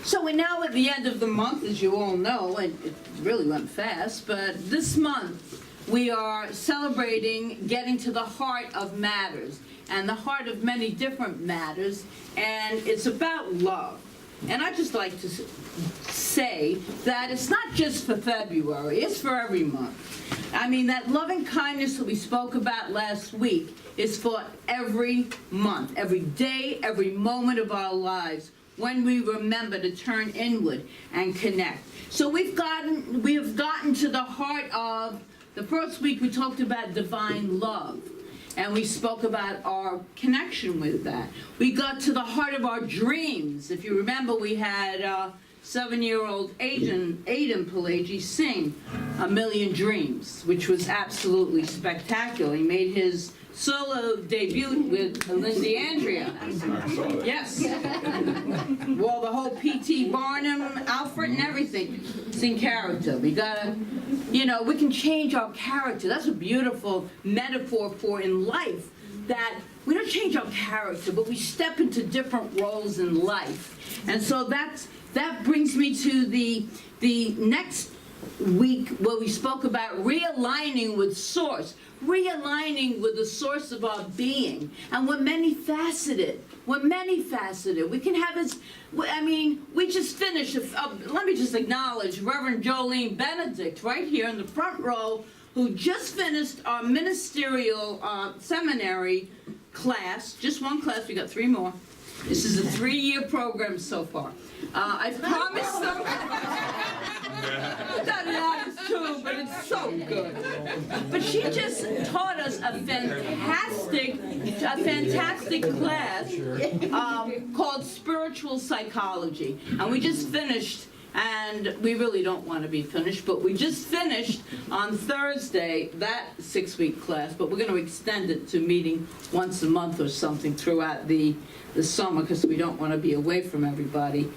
So we're now at the end of the month, as you all know, and it really went fast, but this month we are celebrating getting to the heart of matters, and the heart of many different matters, and it's about love. And I'd just like to say that it's not just for February, it's for every month. I mean, that loving kindness that we spoke about last week is for every month, every day, every moment of our lives, when we remember to turn inward and connect. So we have gotten to the heart of, the first week we talked about divine love, and we spoke about our connection with that. We got to the heart of our dreams. If you remember, we had 7-year-old Aiden Palagye sing "A Million Dreams," which was absolutely spectacular. He made his solo debut with Lindsay Andrea. Yes. Well, the whole P.T. Barnum, Alfred, and everything. It's in character. We gotta, we can change our character. That's a beautiful metaphor for in life, that we don't change our character, but we step into different roles in life. And so that brings me to the next week where we spoke about realigning with source, realigning with the source of our being. And we're many-faceted. We're many-faceted. We can have this, we just finished, let me just acknowledge Reverend Jolene Benedict right here in the front row, who just finished our ministerial seminary class, just one class, we got 3 more. This is a 3-year program so far. I've promised them. I've done others too, but it's so good. But she just taught us a fantastic class called Spiritual Psychology, and we just finished. And we really don't want to be finished, but we just finished on Thursday that 6-week class, but we're going to extend it to meeting once a month or something throughout the summer, because we don't want to be away from everybody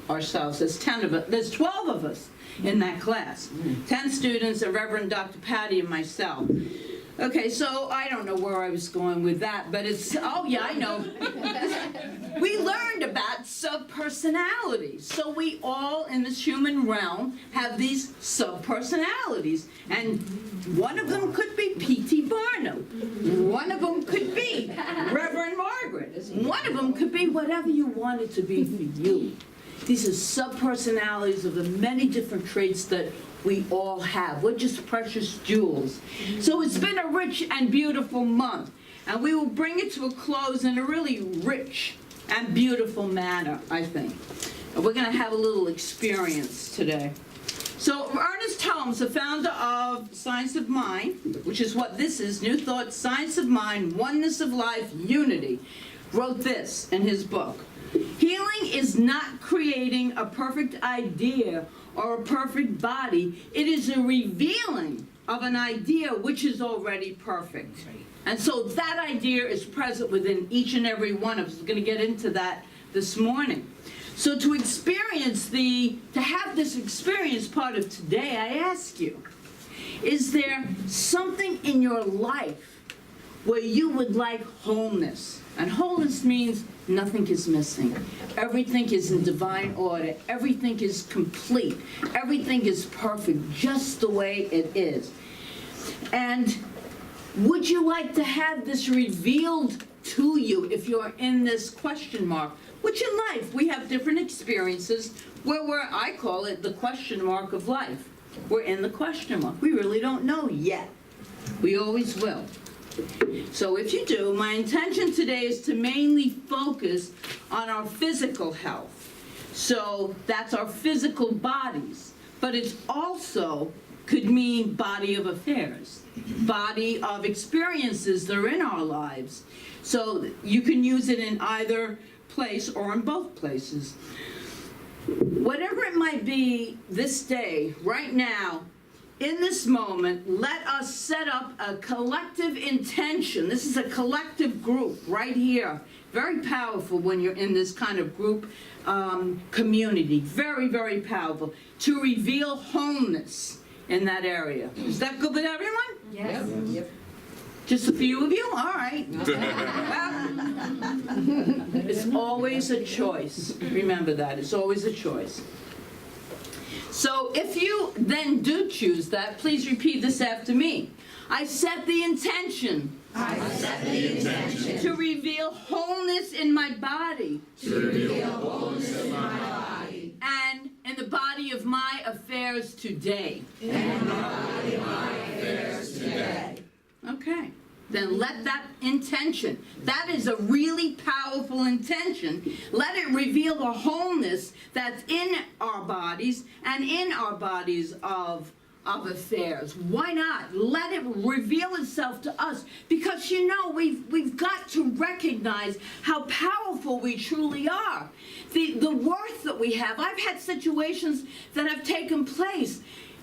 ourselves. There's 12 of us in that class. 10 students, and Reverend Dr. Patty and myself. Okay, so I don't know where I was going with that, but it's, oh yeah, I know. We learned about subpersonalities. So we all in this human realm have these subpersonalities. And one of them could be P.T. Barnum. One of them could be Reverend Margaret. One of them could be whatever you want it to be for you. These are subpersonalities of the many different traits that we all have. We're just precious jewels. So it's been a rich and beautiful month, and we will bring it to a close in a really rich and beautiful manner, I think. And we're going to have a little experience today. So Ernest Holmes, the founder of Science of Mind, which is what this is, New Thought, Science of Mind, Oneness of Life, Unity, wrote this in his book. Healing is not creating a perfect idea or a perfect body. It is a revealing of an idea which is already perfect. And so that idea is present within each and every one of us. We're going to get into that this morning. So to have this experience part of today, I ask you, is there something in your life where you would like wholeness? And wholeness means nothing is missing. Everything is in divine order. Everything is complete. Everything is perfect, just the way it is. And would you like to have this revealed to you if you're in this question mark? Which in life, we have different experiences where I call it the question mark of life. We're in the question mark. We really don't know yet. We always will. So if you do, my intention today is to mainly focus on our physical health. So that's our physical bodies, but it also could mean body of affairs, body of experiences that are in our lives. So you can use it in either place or in both places. Whatever it might be this day, right now, in this moment, let us set up a collective intention. This is a collective group right here. Very powerful when you're in this kind of group community. Very, very powerful. To reveal wholeness in that area. Is that good with everyone? Yes. Yep. Just a few of you? All right. Well, it's always a choice. Remember that. It's always a choice. So if you then do choose that, please repeat this after me. I set the intention. I set the intention To reveal wholeness in my body. to reveal wholeness in my body And in the body of my affairs today. and the body of my affairs today. Okay. Then let that intention, that is a really powerful intention, let it reveal the wholeness that's in our bodies and in our bodies of affairs. Why not? Let it reveal itself to us, because you know we've got to recognize how powerful we truly are. The worth that we have. I've had situations that have taken place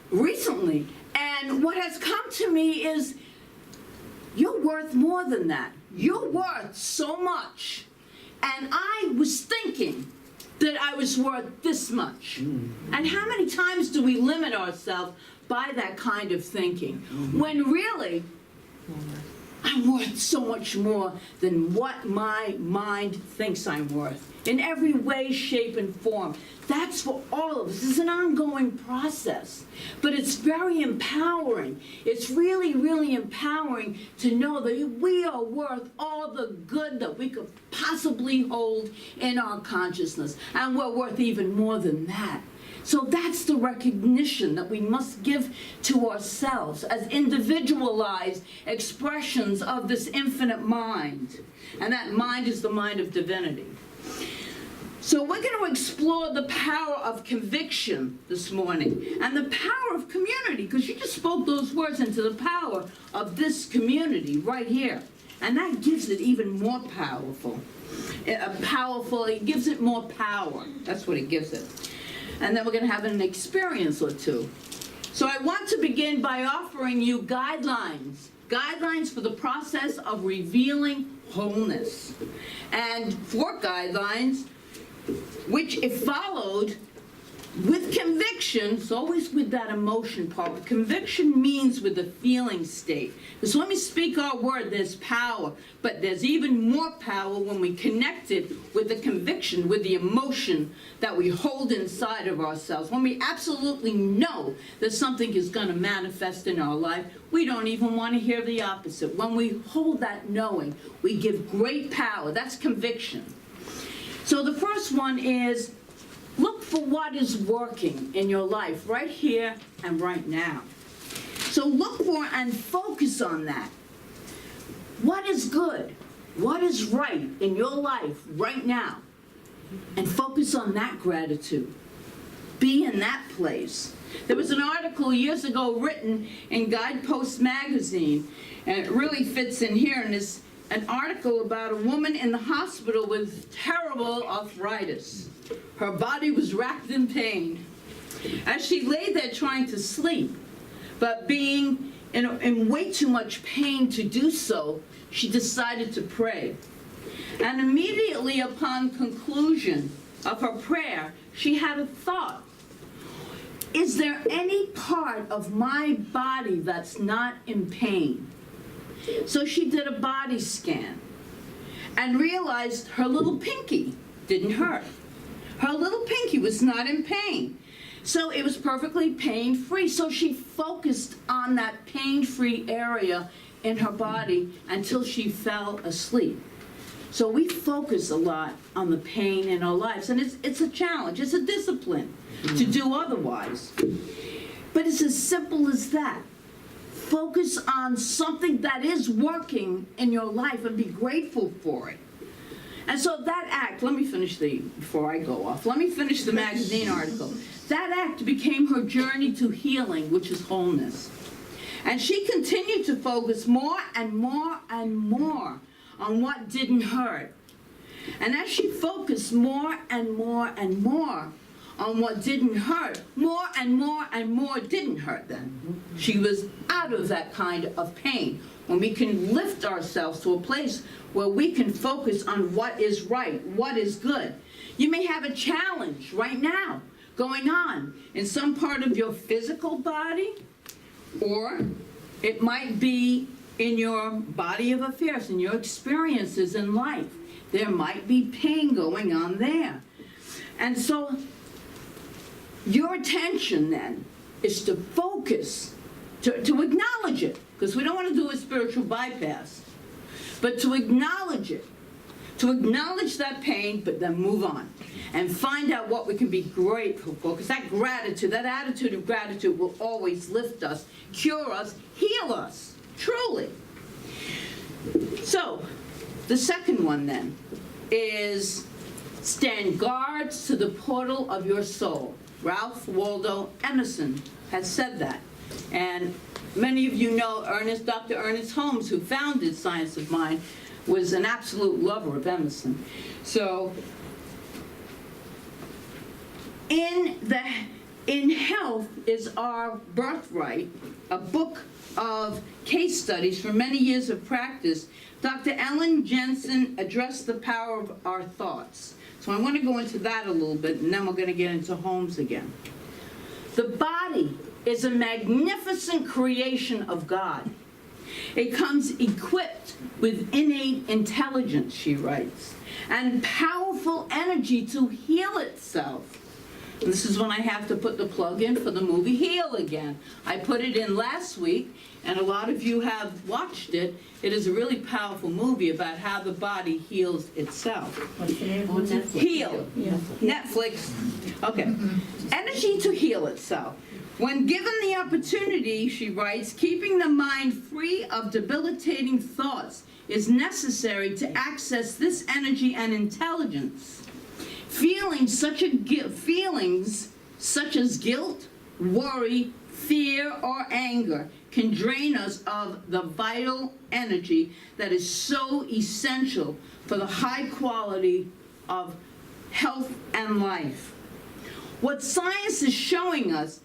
recently, and what has come to me is, you're worth more than that. You're worth so much. And I was thinking that I was worth this much. And how many times do we limit ourselves by that kind of thinking? When really, I'm worth so much more than what my mind thinks I'm worth. In every way, shape, and form. That's for all of us. It's an ongoing process. But it's very empowering. It's really, really empowering to know that we are worth all the good that we could possibly hold in our consciousness. And we're worth even more than that. So that's the recognition that we must give to ourselves as individualized expressions of this infinite mind. And that mind is the mind of divinity. So we're going to explore the power of conviction this morning and the power of community, because you just spoke those words into the power of this community right here. And that gives it even more powerful. It gives it more power. That's what it gives it. And then we're going to have an experience or two. So I want to begin by offering you guidelines for the process of revealing wholeness. And 4 guidelines, which if followed with conviction, it's always with that emotion part. Conviction means with the feeling state. Because when we speak our word, there's power. But there's even more power when we connect it with the conviction, with the emotion that we hold inside of ourselves. When we absolutely know that something is going to manifest in our life, we don't even want to hear the opposite. When we hold that knowing, we give great power. That's conviction. So the first one is, look for what is working in your life right here and right now. So look for and focus on that. What is good? What is right in your life right now? And focus on that gratitude. Be in that place. There was an article years ago written in Guidepost magazine, and it really fits in here, and it's an article about a woman in the hospital with terrible arthritis. Her body was racked in pain. As she lay there trying to sleep, but being in way too much pain to do so, she decided to pray. And immediately upon conclusion of her prayer, she had a thought. Is there any part of my body that's not in pain? So she did a body scan and realized her little pinky didn't hurt. Her little pinky was not in pain. So it was perfectly pain-free. So she focused on that pain-free area in her body until she fell asleep. So we focus a lot on the pain in our lives. And it's a challenge. It's a discipline to do otherwise. But it's as simple as that. Focus on something that is working in your life and be grateful for it. And so that act, let me finish before I go off, let me finish the magazine article. That act became her journey to healing, which is wholeness. And she continued to focus more and more and more on what didn't hurt. And as she focused more and more and more on what didn't hurt, more and more and more didn't hurt then. She was out of that kind of pain. When we can lift ourselves to a place where we can focus on what is right, what is good. You may have a challenge right now going on in some part of your physical body, or it might be in your body of affairs, in your experiences in life. There might be pain going on there. And so your attention then is to focus, to acknowledge it, because we don't want to do a spiritual bypass, but to acknowledge it, to acknowledge that pain, but then move on and find out what we can be grateful for, because that gratitude, that attitude of gratitude will always lift us, cure us, heal us, truly. So, the second one then is stand guards to the portal of your soul. Ralph Waldo Emerson has said that. And many of you know Dr. Ernest Holmes, who founded Science of Mind, was an absolute lover of Emerson. So, in Health is Our Birthright, a book of case studies from many years of practice, Dr. Ellen Jensen addressed the power of our thoughts. So I want to go into that a little bit, and then we're going to get into Holmes again. The body is a magnificent creation of God. It comes equipped with innate intelligence, she writes, and powerful energy to heal itself. And this is when I have to put the plug in for the movie Heal again. I put it in last week, and a lot of you have watched it. It is a really powerful movie about how the body heals itself. What's the name? On Netflix. Heal. Yeah. Netflix. Okay. Energy to heal itself. When given the opportunity, she writes, keeping the mind free of debilitating thoughts is necessary to access this energy and intelligence. Feelings such as guilt, worry, fear, or anger can drain us of the vital energy that is so essential for the high quality of health and life. What science is showing us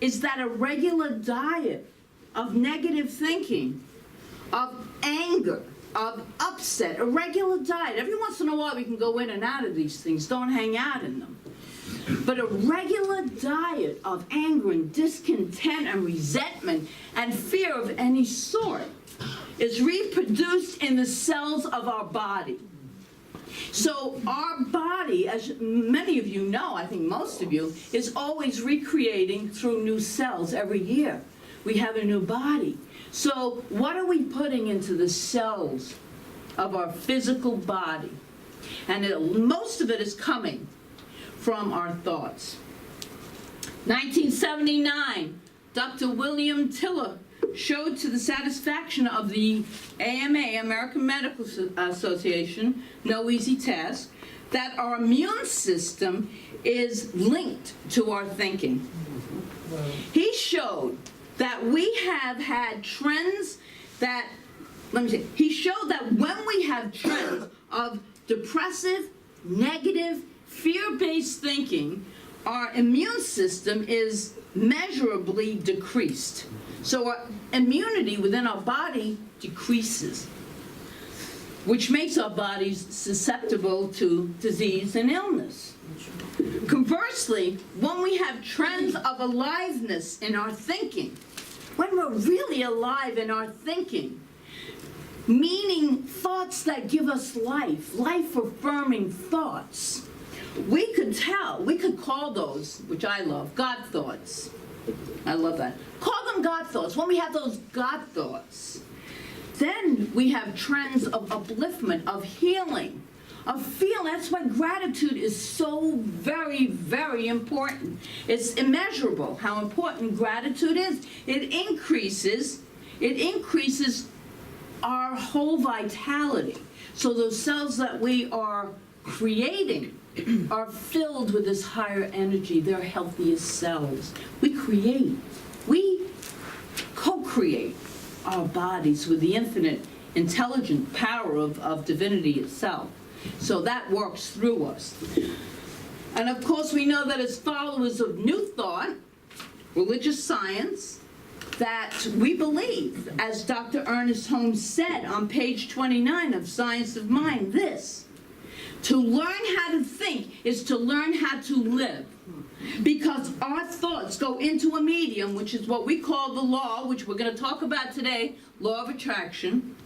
is that a regular diet of negative thinking, of anger, of upset, a regular diet. Every once in a while we can go in and out of these things, don't hang out in them. But a regular diet of anger and discontent and resentment and fear of any sort is reproduced in the cells of our body. So our body, as many of you know, I think most of you, is always recreating through new cells every year. We have a new body. So what are we putting into the cells of our physical body? And most of it is coming from our thoughts. 1979, Dr. William Tiller showed to the satisfaction of the AMA, American Medical Association, no easy task, that our immune system is linked to our thinking. He showed that we have had trends that, he showed that when we have trends of depressive, negative, fear-based thinking, our immune system is measurably decreased. So our immunity within our body decreases, which makes our bodies susceptible to disease and illness. Conversely, when we have trends of aliveness in our thinking, when we're really alive in our thinking, meaning thoughts that give us life, life-affirming thoughts, we could call those, which I love, God thoughts. I love that. Call them God thoughts. When we have those God thoughts, then we have trends of upliftment, of healing, of feeling. That's why gratitude is so very, very important. It's immeasurable how important gratitude is. It increases our whole vitality. So those cells that we are creating are filled with this higher energy. They're healthiest cells. We co-create our bodies with the infinite intelligent power of divinity itself. So that works through us. And of course we know that as followers of New Thought, religious science, that we believe, as Dr. Ernest Holmes said on page 29 of Science of Mind, this: To learn how to think is to learn how to live. Because our thoughts go into a medium, which is what we call the law, which we're going to talk about today, law of attraction.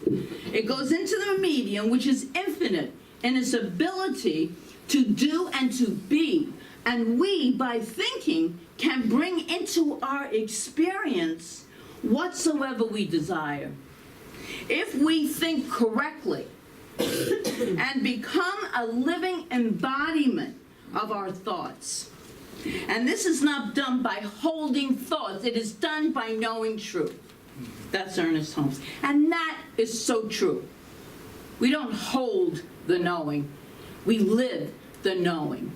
It goes into the medium, which is infinite in its ability to do and to be. And we, by thinking, can bring into our experience whatsoever we desire. If we think correctly and become a living embodiment of our thoughts. And this is not done by holding thoughts. It is done by knowing truth. That's Ernest Holmes. And that is so true. We don't hold the knowing. We live the knowing.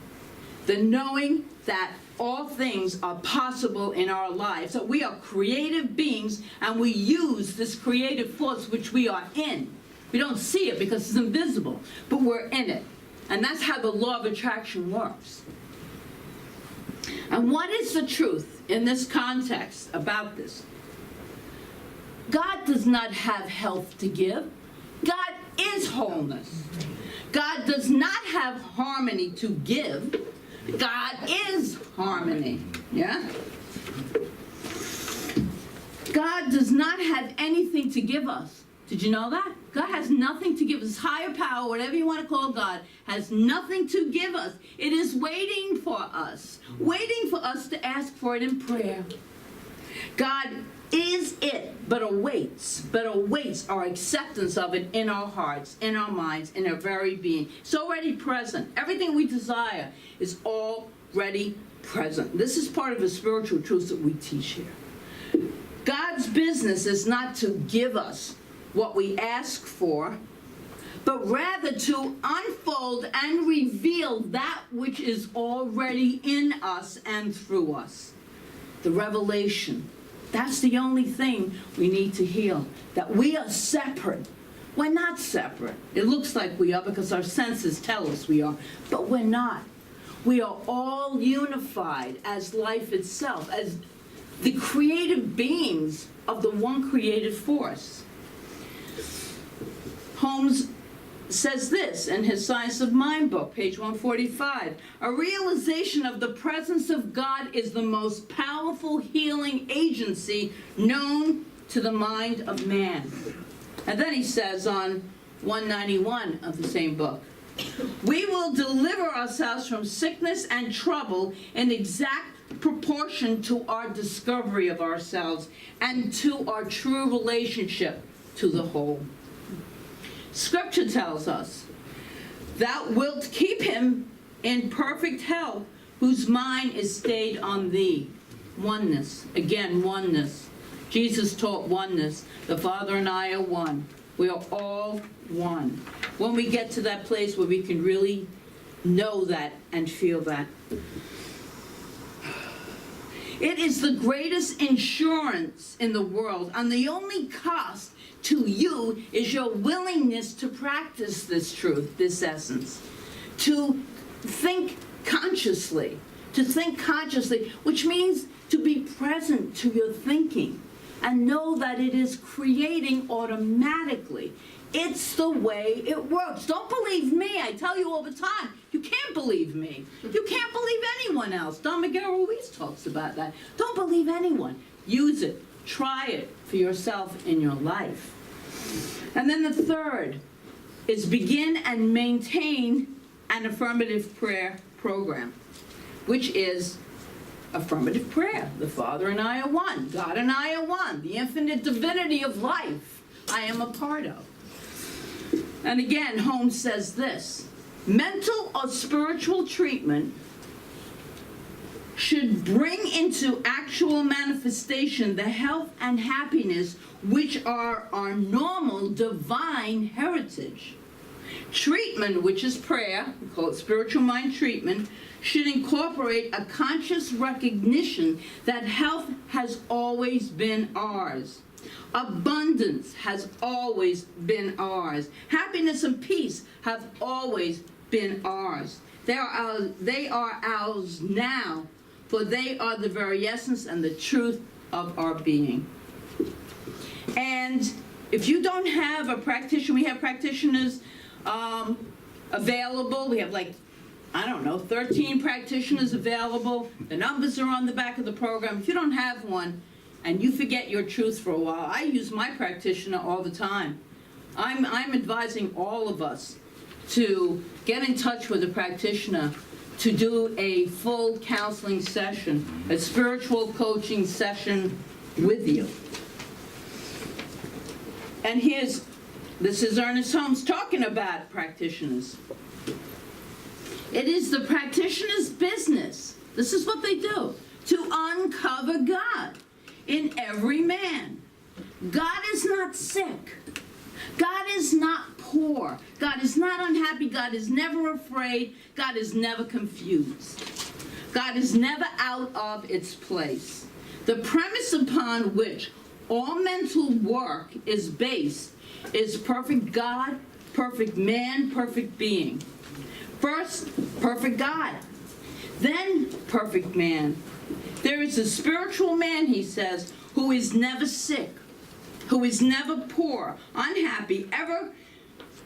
The knowing that all things are possible in our lives. That we are creative beings and we use this creative force which we are in. We don't see it because it's invisible, but we're in it. And that's how the law of attraction works. And what is the truth in this context about this? God does not have health to give. God is wholeness. God does not have harmony to give. God is harmony. Yeah? God does not have anything to give us. Did you know that? God has nothing to give us. Higher power, whatever you want to call God, has nothing to give us. It is waiting for us to ask for it in prayer. God is it, but awaits our acceptance of it in our hearts, in our minds, in our very being. It's already present. Everything we desire is already present. This is part of the spiritual truths that we teach here. God's business is not to give us what we ask for, but rather to unfold and reveal that which is already in us and through us. The revelation. That's the only thing we need to heal. That we are separate. We're not separate. It looks like we are because our senses tell us we are, but we're not. We are all unified as life itself, as the creative beings of the one creative force. Holmes says this in his Science of Mind book, page 145. A realization of the presence of God is the most powerful healing agency known to the mind of man. And then he says on 191 of the same book, we will deliver ourselves from sickness and trouble in exact proportion to our discovery of ourselves and to our true relationship to the whole. Scripture tells us, thou wilt keep him in perfect health, whose mind is stayed on thee. Oneness. Again, oneness. Jesus taught oneness. The Father and I are one. We are all one. When we get to that place where we can really know that and feel that. It is the greatest insurance in the world, and the only cost to you is your willingness to practice this truth, this essence. To think consciously, which means to be present to your thinking and know that it is creating automatically. It's the way it works. Don't believe me. I tell you all the time, you can't believe me. You can't believe anyone else. Don Miguel Ruiz talks about that. Don't believe anyone. Use it. Try it for yourself in your life. And then the third is begin and maintain an affirmative prayer program, which is affirmative prayer. The Father and I are one. God and I are one. The infinite divinity of life I am a part of. And again, Holmes says this, mental or spiritual treatment should bring into actual manifestation the health and happiness which are our normal divine heritage. Treatment, which is prayer, we call it spiritual mind treatment, should incorporate a conscious recognition that health has always been ours. Abundance has always been ours. Happiness and peace have always been ours. They are ours now, for they are the very essence and the truth of our being. And if you don't have a practitioner, we have practitioners available. We have like, I don't know, 13 practitioners available. The numbers are on the back of the program. If you don't have one and you forget your truth for a while, I use my practitioner all the time. I'm advising all of us to get in touch with a practitioner to do a full counseling session, a spiritual coaching session with you. And this is Ernest Holmes talking about practitioners. It is the practitioner's business, this is what they do, to uncover God in every man. God is not sick. God is not poor. God is not unhappy. God is never afraid. God is never confused. God is never out of its place. The premise upon which all mental work is based is perfect God, perfect man, perfect being. First, perfect God, then perfect man. There is a spiritual man, he says, who is never sick, who is never poor, unhappy, ever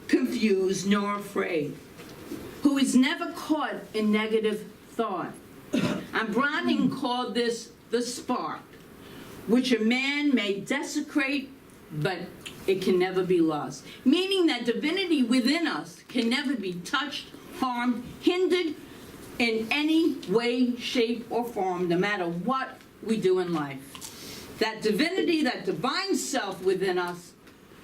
confused nor afraid, who is never caught in negative thought. And Browning called this the spark, which a man may desecrate, but it can never be lost. Meaning that divinity within us can never be touched, harmed, hindered in any way, shape, or form, no matter what we do in life. That divinity, that divine self within us,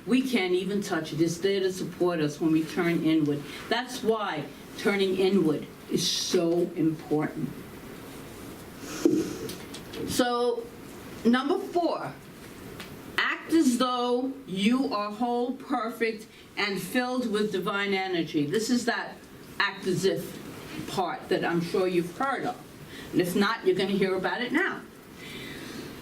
we can't even touch it. It's there to support us when we turn inward. That's why turning inward is so important. So, number 4, act as though you are whole, perfect, and filled with divine energy. This is that act as if part that I'm sure you've heard of. And if not, you're going to hear about it now.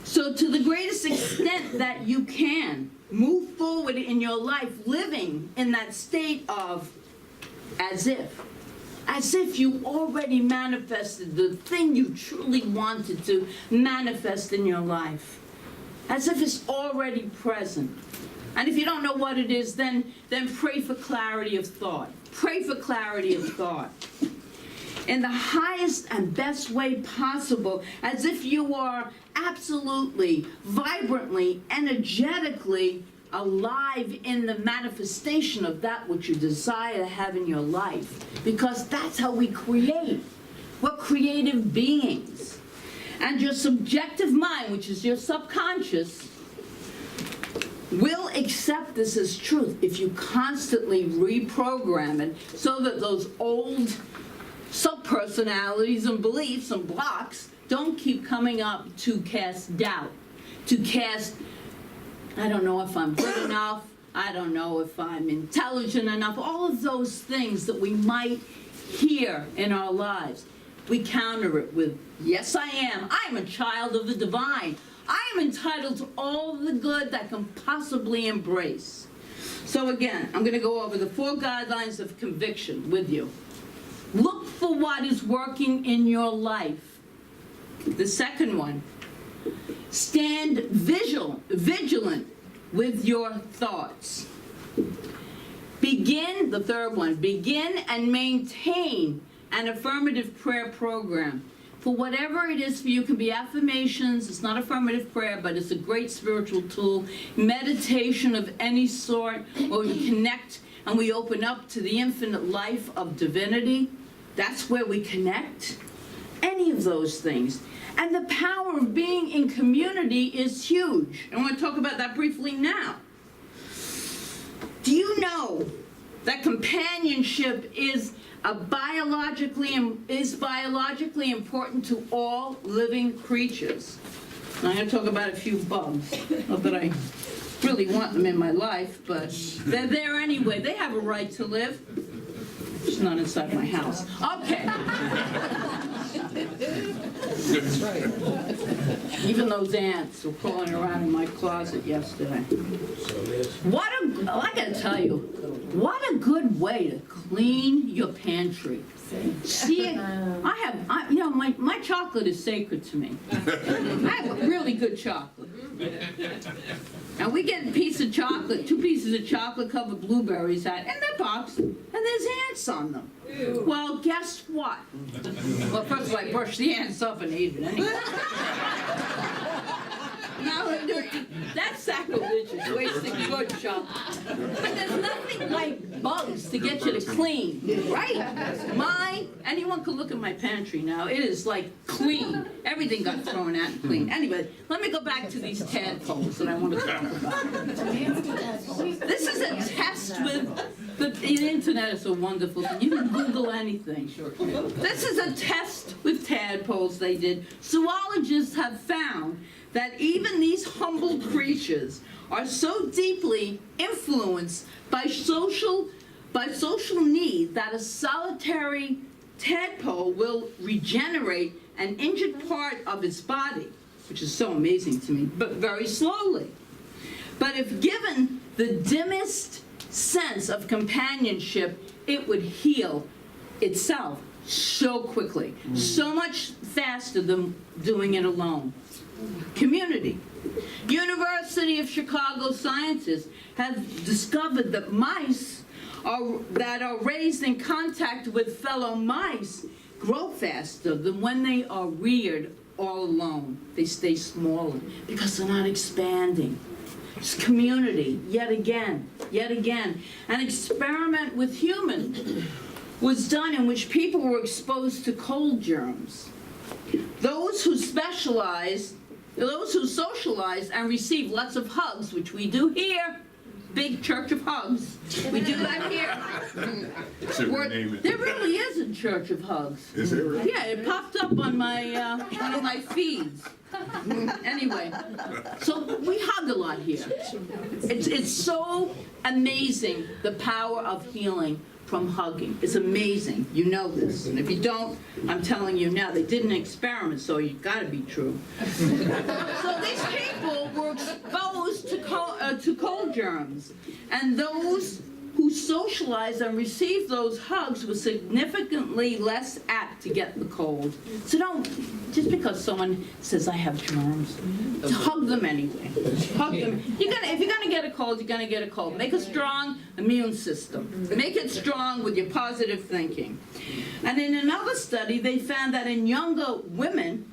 So to the greatest extent that you can, move forward in your life living in that state of as if you already manifested the thing you truly wanted to manifest in your life. As if it's already present. And if you don't know what it is, then pray for clarity of thought. Pray for clarity of thought. In the highest and best way possible, as if you are absolutely, vibrantly, energetically alive in the manifestation of that which you desire to have in your life. Because that's how we create. We're creative beings. And your subjective mind, which is your subconscious, will accept this as truth if you constantly reprogram it so that those old subpersonalities and beliefs and blocks don't keep coming up to cast doubt, to cast, I don't know if I'm good enough, I don't know if I'm intelligent enough, all of those things that we might hear in our lives. We counter it with, yes, I am. I am a child of the divine. I am entitled to all the good that I can possibly embrace. So again, I'm going to go over the 4 guidelines of conviction with you. Look for what is working in your life. The second one, stand vigilant with your thoughts. The third one, begin and maintain an affirmative prayer program. For whatever it is for you, it can be affirmations, it's not affirmative prayer, but it's a great spiritual tool, meditation of any sort, where we connect and we open up to the infinite life of divinity. That's where we connect. Any of those things. And the power of being in community is huge. I want to talk about that briefly now. Do you know that companionship is biologically important to all living creatures? And I'm going to talk about a few bugs. Not that I really want them in my life, but they're there anyway. They have a right to live. It's not inside my house. Okay. That's right. Even those ants were crawling around in my closet yesterday. I gotta tell you, what a good way to clean your pantry. See, my chocolate is sacred to me. I have really good chocolate. And we get a piece of chocolate, 2 pieces of chocolate covered blueberries in their box, and there's ants on them. Well, guess what? Well, first of all, I brushed the ants off and ate it anyway. Now, that's sacrilegious, wasting good chocolate. But there's nothing like bugs to get you to clean, right? Anyone can look at my pantry now. It is like clean. Everything got thrown out and clean. Anyway, let me go back to these tadpoles that I want to talk about. This is a test with the internet is a wonderful thing. You can Google anything. This is a test with tadpoles they did. Zoologists have found that even these humble creatures are so deeply influenced by social need that a solitary tadpole will regenerate an injured part of its body, which is so amazing to me, but very slowly. But if given the dimmest sense of companionship, it would heal itself so quickly, so much faster than doing it alone. Community. University of Chicago scientists have discovered that mice that are raised in contact with fellow mice grow faster than when they are reared all alone. They stay smaller because they're not expanding. It's community, yet again. An experiment with humans was done in which people were exposed to cold germs. Those who socialized and received lots of hugs, which we do here, big church of hugs. We do that here. There really is a church of hugs. Is it really? Yeah, it popped up on my one of my feeds. Anyway, so we hug a lot here. It's so amazing, the power of healing from hugging. It's amazing. You know this. And if you don't, I'm telling you now, they did an experiment, so you've got to be true. So these people were exposed to cold germs. And those who socialized and received those hugs were significantly less apt to get the cold. So don't, just because someone says, I have germs, hug them anyway. Hug them. If you're gonna get a cold, you're gonna get a cold. Make a strong immune system. Make it strong with your positive thinking. And in another study, they found that in younger women,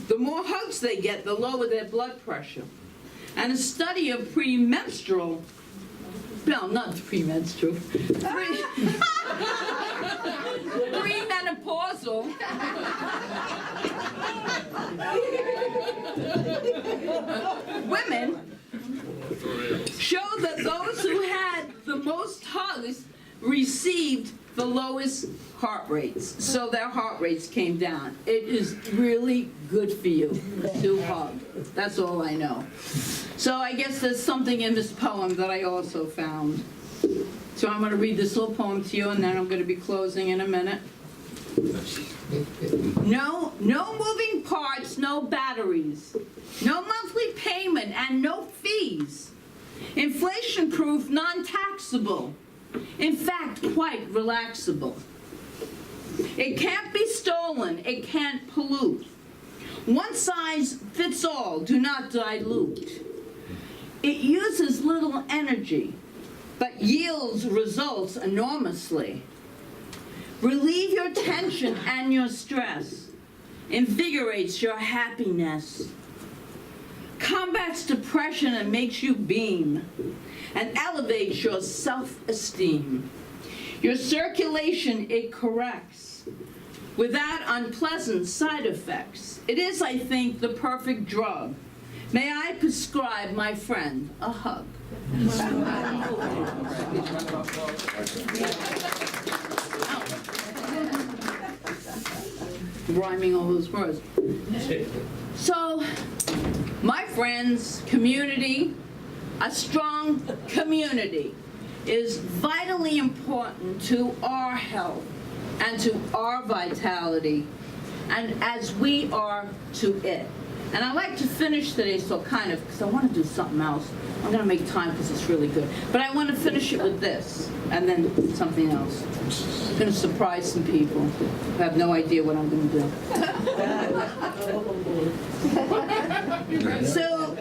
the more hugs they get, the lower their blood pressure. And a study of premenstrual premenopausal women showed that those who had the most hugs received the lowest heart rates. So their heart rates came down. It is really good for you to hug. That's all I know. So I guess there's something in this poem that I also found. So I'm going to read this little poem to you, and then I'm going to be closing in a minute. No moving parts, no batteries, no monthly payment, and no fees. Inflation-proof, non-taxable. In fact, quite relaxable. It can't be stolen, it can't pollute. One size fits all, do not dilute. It uses little energy, but yields results enormously. Relieve your tension and your stress. Invigorates your happiness. Combats depression and makes you beam. And elevates your self-esteem. Your circulation it corrects without unpleasant side effects. It is, I think, the perfect drug. May I prescribe my friend a hug? Rhyming all those words. So, my friends, community, a strong community is vitally important to our health and to our vitality, and as we are to it. And I'd like to finish today, because I want to do something else. I'm going to make time because it's really good. But I want to finish it with this, and then something else. I'm going to surprise some people who have no idea what I'm going to do. So,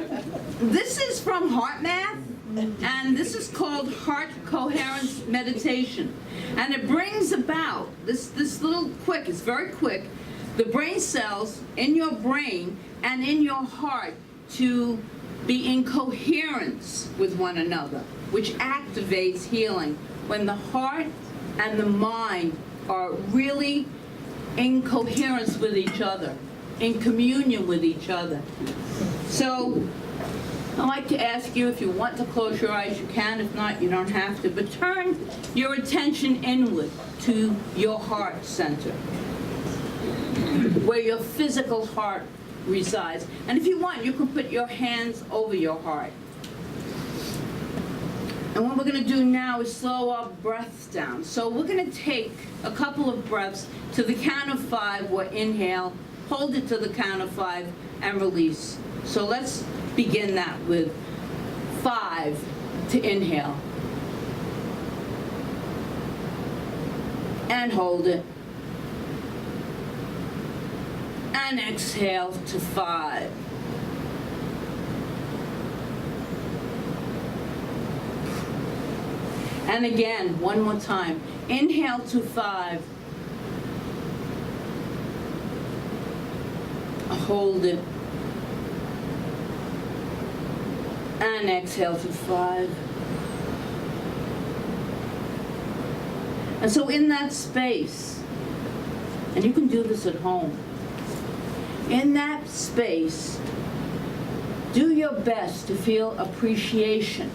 this is from Heart Math, and this is called Heart Coherence Meditation. And it brings about, this little quick, it's very quick, the brain cells in your brain and in your heart to be in coherence with one another, which activates healing. When the heart and the mind are really in coherence with each other, in communion with each other. So I'd like to ask you, if you want to close your eyes, you can. If not, you don't have to. But turn your attention inward to your heart center, where your physical heart resides. And if you want, you can put your hands over your heart. And what we're going to do now is slow our breaths down. So we're going to take a couple of breaths to the count of 5. We'll inhale, hold it to the count of 5, and release. So let's begin that with 5 to inhale. And hold it. And exhale to 5. And again, one more time. Inhale to 5. Hold it. And exhale to 5. And so in that space, and you can do this at home, in that space, do your best to feel appreciation,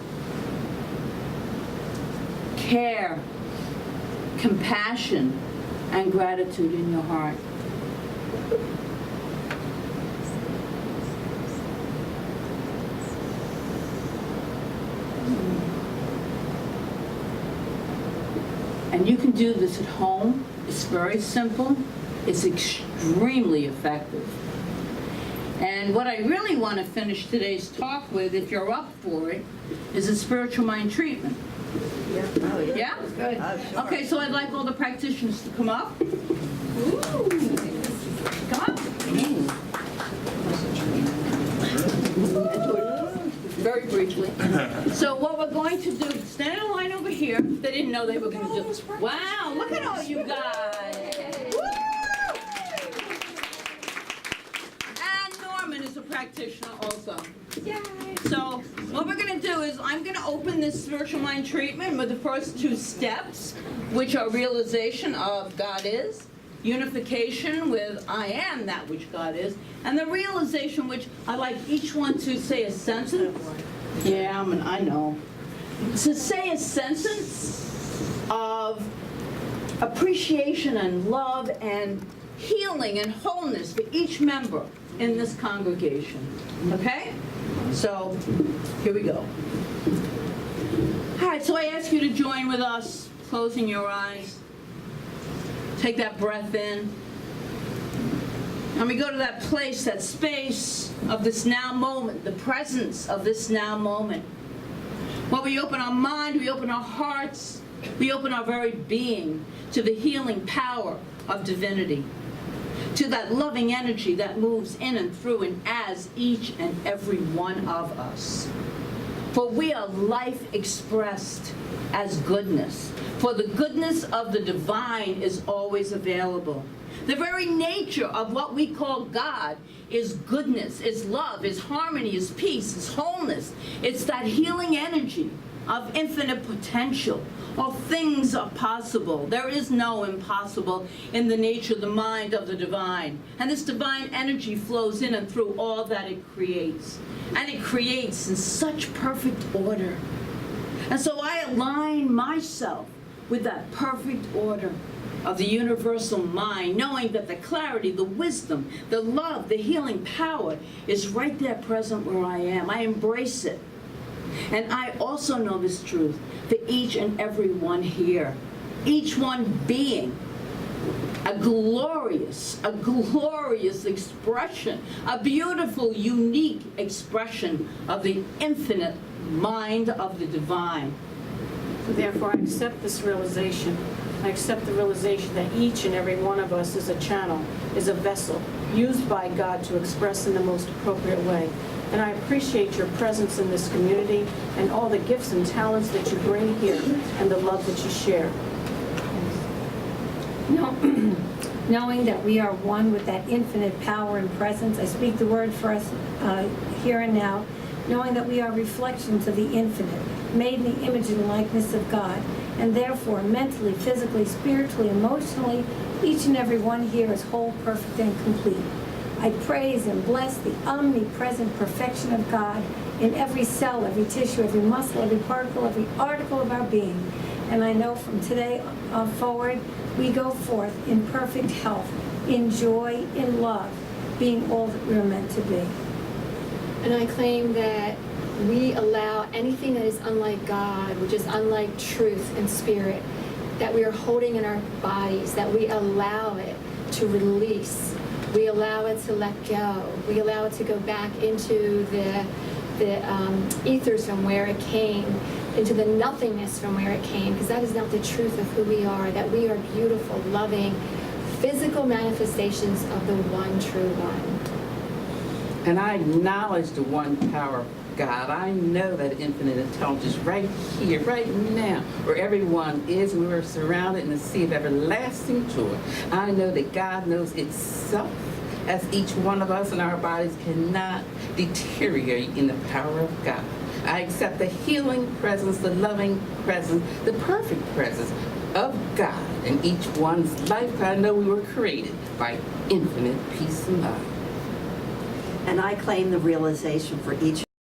care, compassion, and gratitude in your heart. And you can do this at home. It's very simple. It's extremely effective. And what I really want to finish today's talk with, if you're up for it, is a spiritual mind treatment. Yeah? Oh, yeah. Yeah? Good. Sure. Okay, so I'd like all the practitioners to come up. Come up. Very briefly. So what we're going to do, stand in line over here. They didn't know they were going to do this. Wow, look at all you guys. Woo! And Norman is a practitioner also. Yay. So what we're going to do is I'm going to open this spiritual mind treatment with the first 2 steps, which are realization of God is, unification with I am that which God is, and the realization, which I like each one to say a sentence. Yeah, I know. To say a sentence of appreciation and love and healing and wholeness for each member in this congregation. Okay? So, here we go. All right, so I ask you to join with us, closing your eyes. Take that breath in. And we go to that place, that space of this now moment, the presence of this now moment. When we open our mind, we open our hearts, we open our very being to the healing power of divinity, to that loving energy that moves in and through and as each and every one of us. For we are life expressed as goodness. For the goodness of the divine is always available. The very nature of what we call God is goodness, is love, is harmony, is peace, is wholeness. It's that healing energy of infinite potential. All things are possible. There is no impossible in the nature, the mind of the divine. And this divine energy flows in and through all that it creates. And it creates in such perfect order. And so I align myself with that perfect order of the universal mind, knowing that the clarity, the wisdom, the love, the healing power is right there present where I am. I embrace it. And I also know this truth for each and every one here. Each one being a glorious expression, a beautiful, unique expression of the infinite mind of the divine. Therefore, I accept this realization. I accept the realization that each and every one of us is a channel, is a vessel, used by God to express in the most appropriate way. And I appreciate your presence in this community and all the gifts and talents that you bring here and the love that you share. Knowing that we are one with that infinite power and presence, I speak the word for us here and now, knowing that we are reflections of the infinite, made in the image and likeness of God, and therefore mentally, physically, spiritually, emotionally, each and every one here is whole, perfect, and complete. I praise and bless the omnipresent perfection of God in every cell, every tissue, every muscle, every particle, every article of our being. And I know from today forward, we go forth in perfect health, in joy, in love, being all that we're meant to be. And I claim that we allow anything that is unlike God, which is unlike truth and spirit, that we are holding in our bodies, that we allow it to release. We allow it to let go. We allow it to go back into the ethers from where it came, into the nothingness from where it came, because that is not the truth of who we are, that we are beautiful, loving, physical manifestations of the one true one. And I acknowledge the one power of God. I know that infinite intelligence right here, right now, where everyone is. We are surrounded in the sea of everlasting joy. I know that God knows itself, as each one of us and our bodies cannot deteriorate in the power of God. I accept the healing presence, the loving presence, the perfect presence of God in each one's life. I know we were created by infinite peace and love. And I claim the realization for each